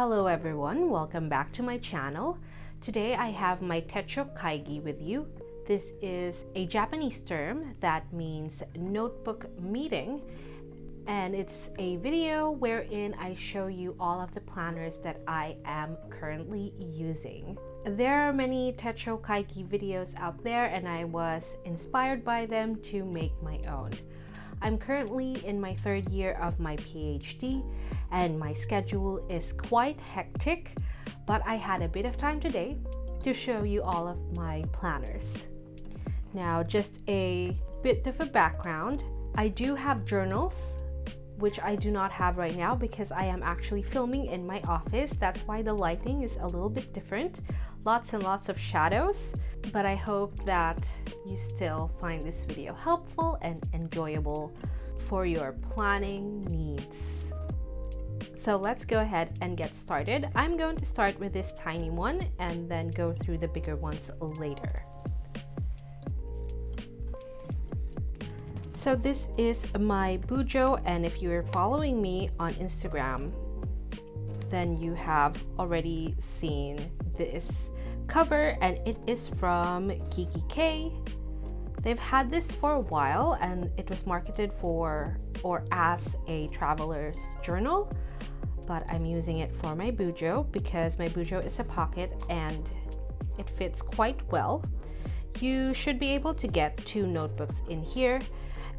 Hello everyone, welcome back to my channel. Today I have my TECHO KAIGI with you. This is a Japanese term that means notebook meeting, and it's a video wherein I show you all of the planners that I am currently using. There are many TECHO KAIGI videos out there and I was inspired by them to make my own. I'm currently in my third year of my PhD and my schedule is quite hectic, but I had a bit of time today to show you all of my planners. Now, just a bit of a background. I do have journals, which I do not have right now because I am actually filming in my office. That's why the lighting is a little bit different. Lots and lots of shadows, but I hope that you still find this video helpful and enjoyable for your planning needs. So let's go ahead and get started. I'm going to start with this tiny one and then go through the bigger ones later. So this is my bujo, and if you're following me on Instagram, then you have already seen this cover, and it is from Kikki.K. They've had this for a while and it was marketed for or as a traveler's journal, but I'm using it for my bujo because my bujo is a pocket and it fits quite well. You should be able to get 2 notebooks in here,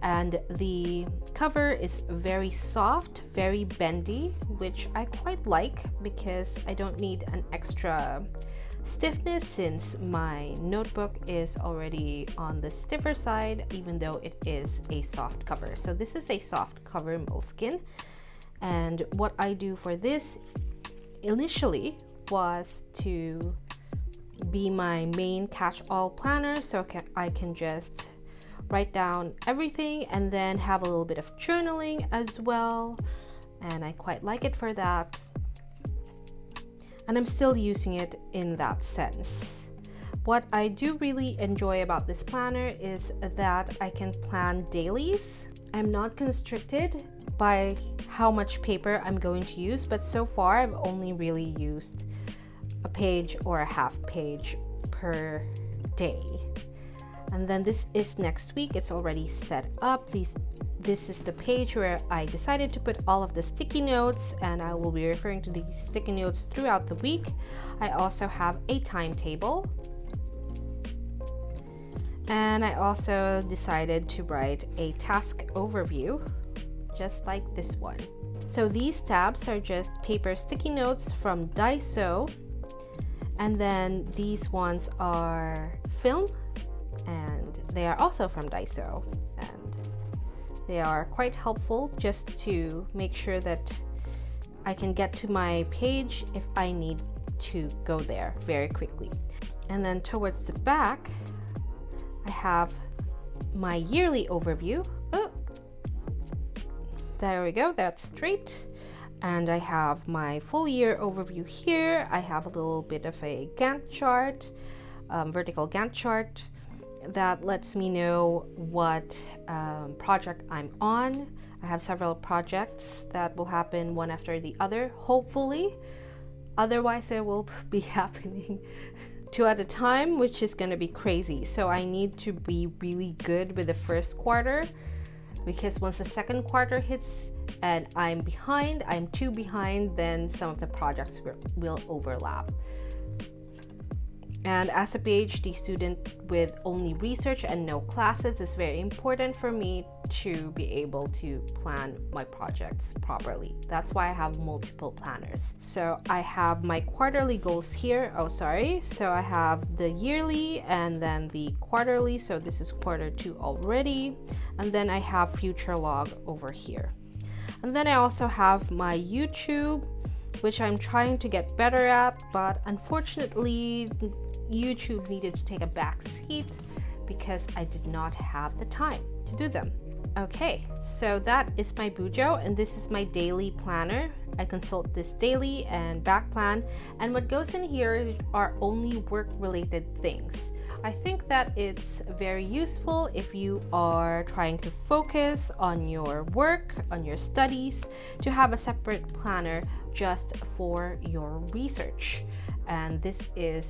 and the cover is very soft, very bendy, which I quite like because I don't need an extra stiffness since my notebook is already on the stiffer side, even though it is a soft cover. So this is a soft cover Moleskine, and what I do for this initially was to be my main catch-all planner, so I can just write down everything and then have a little bit of journaling as well, and I quite like it for that. And I'm still using it in that sense. What I do really enjoy about this planner is that I can plan dailies. I'm not constricted by how much paper I'm going to use, but so far I've only really used a page or a half page per day. And then this is next week. It's already set up. This is the page where I decided to put all of the sticky notes, and I will be referring to these sticky notes throughout the week. I also have a timetable, and I also decided to write a task overview just like this one. So these tabs are just paper sticky notes from Daiso, and then these ones are film, and they are also from Daiso, and they are quite helpful just to make sure that I can get to my page if I need to go there very quickly. And then towards the back, I have my yearly overview. Oh, there we go, that's straight. And I have my full year overview here. I have a little bit of a Gantt chart, vertical Gantt chart, that lets me know what project I'm on. I have several projects that will happen one after the other, hopefully. Otherwise, it will be happening 2 at a time, which is going to be crazy. So I need to be really good with the first quarter, because once the second quarter hits and I'm too behind, then some of the projects will overlap. And as a PhD student with only research and no classes, it's very important for me to be able to plan my projects properly. That's why I have multiple planners. So I have my quarterly goals here. So I have the yearly and then the quarterly. So this is quarter 2 already. And then I have future log over here. And then I also have my YouTube, which I'm trying to get better at, but unfortunately YouTube needed to take a back seat because I did not have the time to do them. Okay, so that is my bujo, and this is my daily planner. I consult this daily and back plan, and what goes in here are only work related things. I think that it's very useful if you are trying to focus on your work, on your studies, to have a separate planner just for your research. And this is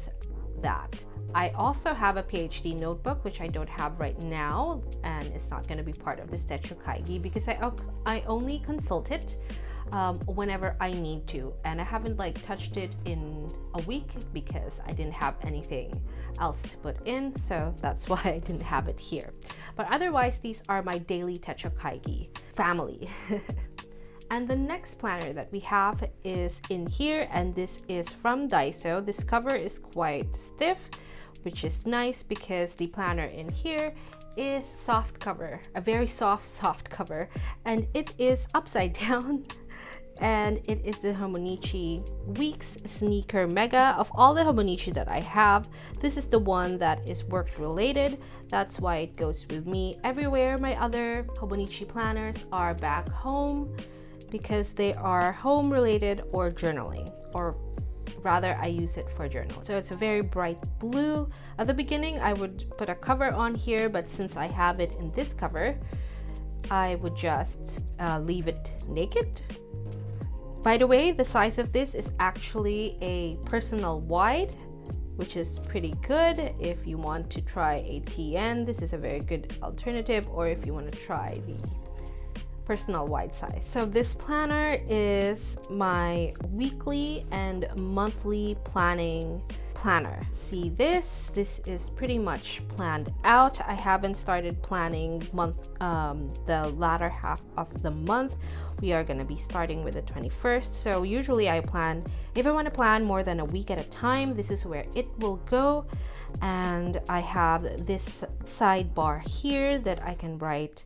that. I also have a PhD notebook, which I don't have right now, and it's not going to be part of this TECHO KAIGI because I only consult it whenever I need to, and I haven't like touched it in a week because I didn't have anything else to put in, so that's why I didn't have it here. But otherwise, these are my daily TECHO KAIGI family. And the next planner that we have is in here, and this is from Daiso. This cover is quite stiff, which is nice because the planner in here is soft cover, a very soft cover, and it is upside down. And it is the Hobonichi Weeks Sneakers Mega. Of all the Hobonichi that I have, this is the one that is work related. That's why it goes with me everywhere. My other Hobonichi planners are back home because they are home related or journaling, or rather I use it for journal. So it's a very bright blue. At the beginning I would put a cover on here, but since I have it in this cover, I would just leave it naked. By the way, the size of this is actually a personal wide, which is pretty good. If you want to try a TN, this is a very good alternative, or if you want to try the personal wide size. So this planner is my weekly and monthly planning planner. See this is pretty much planned out. I haven't started planning the latter half of the month. We are going to be starting with the 21st. So usually I plan, if I want to plan more than a week at a time, this is where it will go. And I have this sidebar here that I can write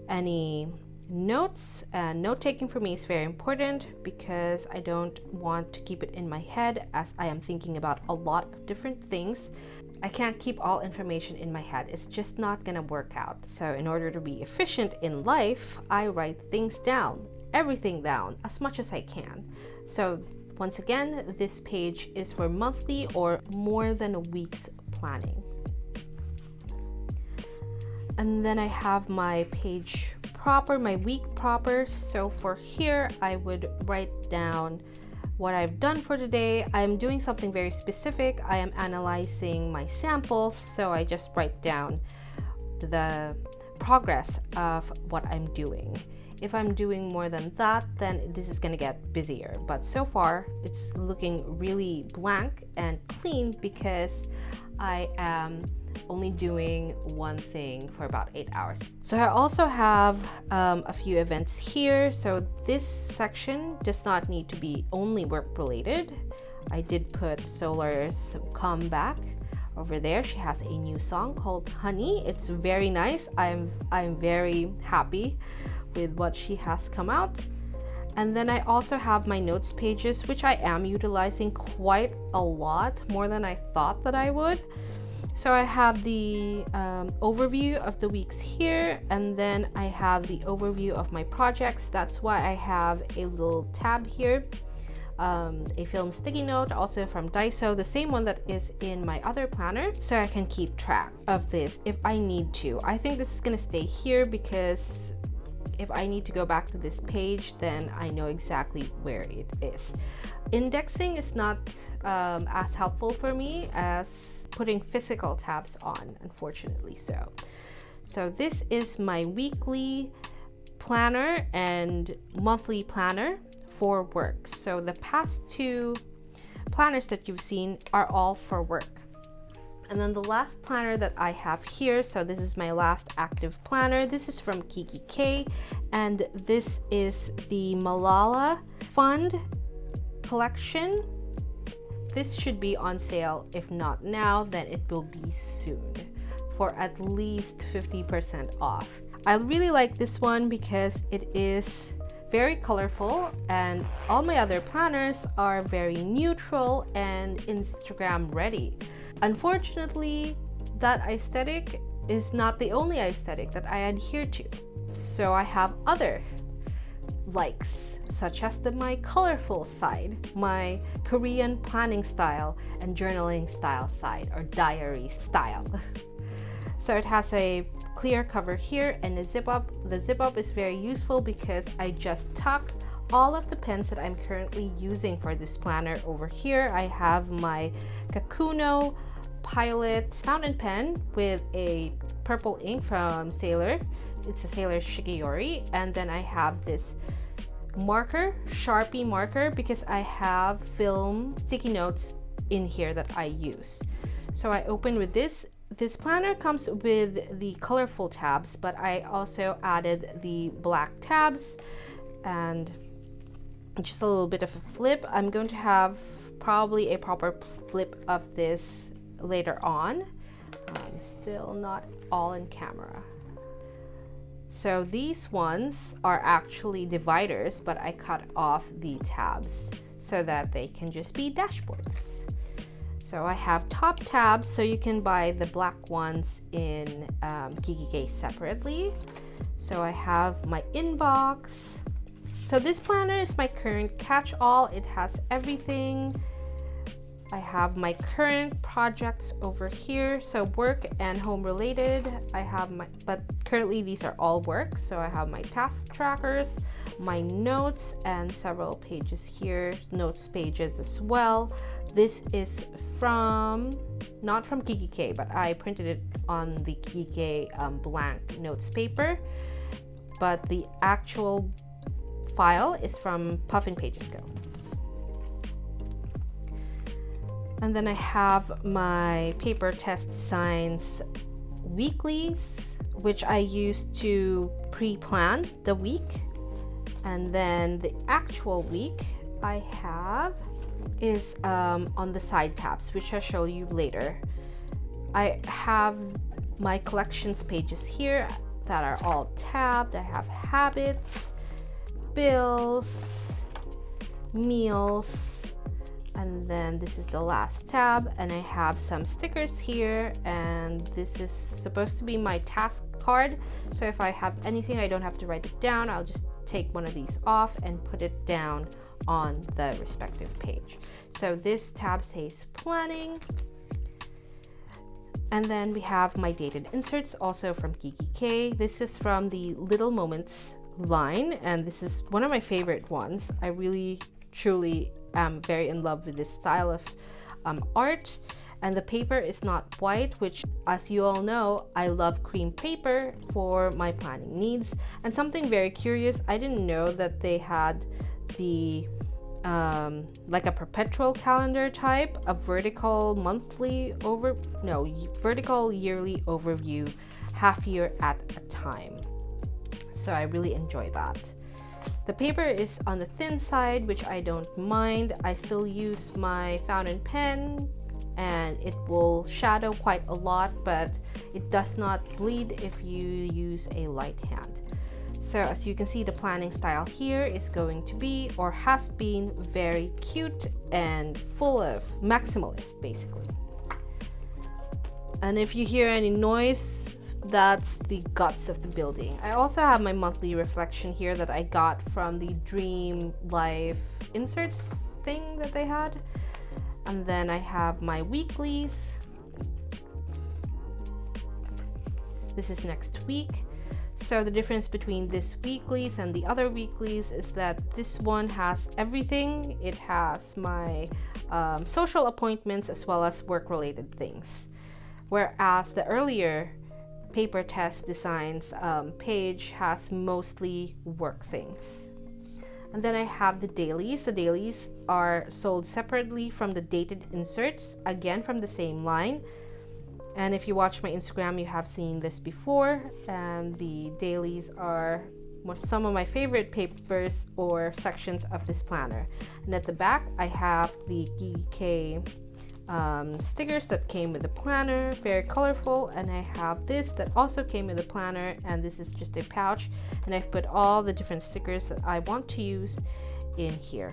any notes, and note taking for me is very important because I don't want to keep it in my head as I am thinking about a lot of different things. I can't keep all information in my head. It's just not gonna work out. So in order to be efficient in life, I write things down, everything down as much as I can. So once again, this page is for monthly or more than a week's planning. And then I have my page proper, my week proper. So for here, I would write down what I've done for today. I'm doing something very specific. I am analyzing my samples, so I just write down the progress of what I'm doing. If I'm doing more than that, then this is gonna get busier. But so far, it's looking really blank and clean because I am only doing one thing for about 8 hours. So I also have a few events here. So this section does not need to be only work related. I did put Solar's comeback over there. She has a new song called Honey. It's very nice. I'm very happy with what she has come out. And then I also have my notes pages, which I am utilizing quite a lot, more than I thought that I would. So I have the overview of the weeks here, and then I have the overview of my projects. That's why I have a little tab here, a film sticky note, also from Daiso, the same one that is in my other planner, so I can keep track of this if I need to. I think this is gonna stay here because if I need to go back to this page, then I know exactly where it is. Indexing is not as helpful for me as putting physical tabs on, unfortunately. So this is my weekly planner and monthly planner for work. So the past two planners that you've seen are all for work. And then the last planner that I have here, so this is my last active planner. This is from Kikki.K, and this is the Malala Fund collection. This should be on sale. If not now, then it will be soon for at least 50% off. I really like this one because it is very colorful, and all my other planners are very neutral and Instagram ready. Unfortunately, that aesthetic is not the only aesthetic that I adhere to. So I have other likes, such as my colorful side, my Korean planning style and journaling style side, or diary style. So it has a clear cover here and a zip up. The zip up is very useful because I just tuck all of the pens that I'm currently using for this planner. Over here I have my Kakuno Pilot fountain pen with a purple ink from Sailor. It's a Sailor Shigeori. And then I have this marker, Sharpie marker, because I have film sticky notes in here that I use. So I open with this. This planner comes with the colorful tabs, but I also added the black tabs and just a little bit of a flip. I'm going to have probably a proper flip of this later on. Still not all in camera. So these ones are actually dividers, but I cut off the tabs so that they can just be dashboards. So I have top tabs, so you can buy the black ones in Kikki.K separately. So I have my inbox. So this planner is my current catch-all. It has everything. I have my current projects over here, so work and home related. I have but currently these are all work. So I have my task trackers, my notes, and several pages here, notes pages as well. This is not from Kikki.K, but I printed it on the Kikki.K blank notes paper. But the actual file is from Puffin Pages Go. And then I have my paper test designs weeklies, which I use to pre-plan the week. And then the actual week I have is on the side tabs, which I'll show you later. I have my collections pages here that are all tabbed. I have habits, bills, meals, and then this is the last tab, and I have some stickers here, and this is supposed to be my task card. So if I have anything, I don't have to write it down. I'll just take one of these off and put it down on the respective page. So this tab says planning. And then we have my dated inserts, also from Kikki.K. This is from the Little Moments line, and this is one of my favorite ones. I really truly am very in love with this style of art. And the paper is not white, which, as you all know, I love cream paper for my planning needs. And something very curious, I didn't know that they had the like a perpetual calendar type, a vertical vertical yearly overview, half year at a time. So I really enjoy that. The paper is on the thin side, which I don't mind. I still use my fountain pen, and it will shadow quite a lot, but it does not bleed if you use a light hand. So as you can see, the planning style here is going to be, or has been, very cute and full of maximalist, basically. And if you hear any noise, that's the guts of the building. I also have my monthly reflection here that I got from the Dream Life inserts thing that they had. And then I have my weeklies. This is next week. So the difference between this weeklies and the other weeklies is that this one has everything. It has my social appointments as well as work-related things. Whereas the earlier paper test designs page has mostly work things. And then I have the dailies. The dailies are sold separately from the dated inserts, again from the same line. And if you watch my Instagram, you have seen this before. And the dailies are some of my favorite papers or sections of this planner. And at the back, I have the Kikki.K stickers that came with the planner, very colorful. And I have this that also came with the planner, and this is just a pouch, and I've put all the different stickers that I want to use in here.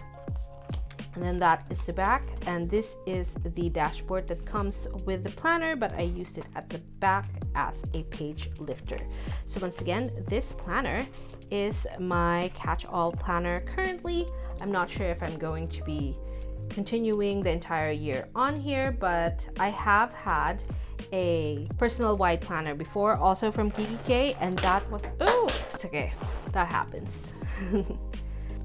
And then that is the back, and this is the dashboard that comes with the planner, but I used it at the back as a page lifter. So once again, this planner is my catch-all planner currently. I'm not sure if I'm going to be continuing the entire year on here, but I have had a personal wide planner before, also from Kikki.K, and that was, oh, it's okay, that happens.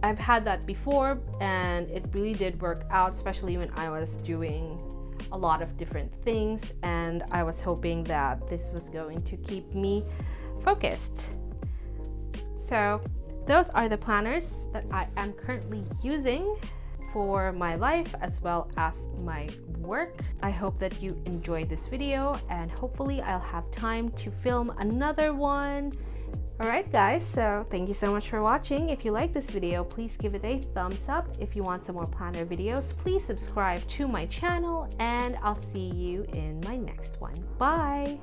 I've had that before and it really did work out, especially when I was doing a lot of different things, and I was hoping that this was going to keep me focused. So those are the planners that I am currently using for my life as well as my work. I hope that you enjoyed this video, and hopefully I'll have time to film another one. Alright guys, so thank you so much for watching. If you like this video, please give it a thumbs up. If you want some more planner videos, please subscribe to my channel, and I'll see you in my next one. Bye!